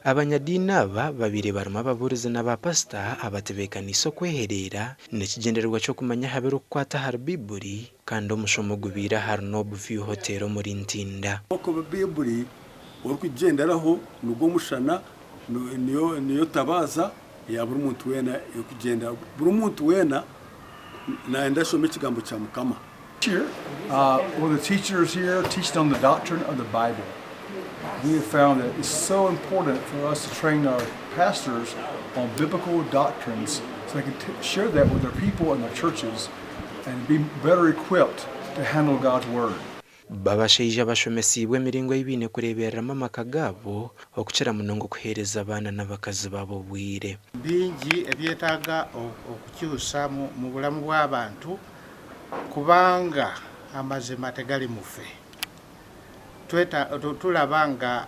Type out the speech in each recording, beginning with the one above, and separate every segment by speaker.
Speaker 1: Abanyadiini aba babiri barimo ababurizi n'abapasita abatebekanisa okwehereera n'ekigendererwa ky'okumanya habere okukwata hari Bibuli kandi omushomo gubira hari n'obuviyu hoteri omuri Ntinda.
Speaker 2: Okuba Bibuli okugenderaho nugwo mushana niyo tabaza ya buri muntu wena yokugenda buri muntu wena naenda shome ekigambo kya Mukama.
Speaker 3: Here, well, the teachers here teaching on the doctrine of the Bible. We have found that it's so important for us to train our pastors on biblical doctrines so they can share that with their people and their churches and be better equipped to handle God's Word.
Speaker 1: Babashaija bashomesibwe emiringo y'ibine kurebereramu amaka gabo okukira munongo kuhereza abana n'abakazi babo bwire.
Speaker 4: Bingi ebyetaaga okukyusa mu bulamu bw'abantu kubanga amazima tegali mufe. Tulabanga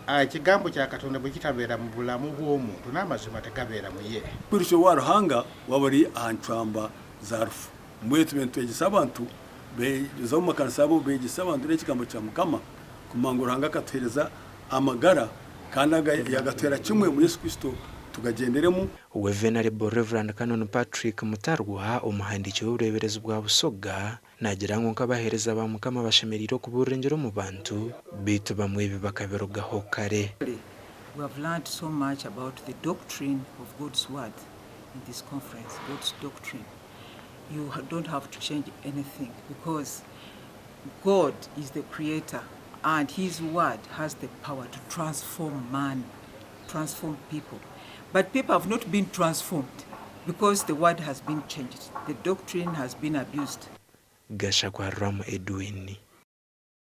Speaker 4: ekigambo kya Katonda bwe kitabeera mu bulamu bw'omuntu n'amazima tegabeera mu ye.
Speaker 2: Kurisho waruhanga wabari ahanchamba zarufu mwetu bintu egisa abantu bezo mu makanisa abo begisa abantu n'ekigambo kya Mukama kumanga ruhanga katuhereza amagara kandi yagatwera kimwe muri Yesu Kristo tugagenderemu.
Speaker 1: Venerable Reverend Canon Patrick Mutarwa umuhandiki w'ubureberezi bwa Busoga nagira ngo nkabahereza ba Mukama bashemeriro kuburengero mu bantu bitu bamwe bibakaberugaho kare.
Speaker 5: We have learned so much about the doctrine of God's word in this conference, God's doctrine. You don't have to change anything because God is the creator and his word has the power to transform man, transform people. But people have not been transformed because the word has been changed. The doctrine has been abused.
Speaker 1: Agacencwire Edwin.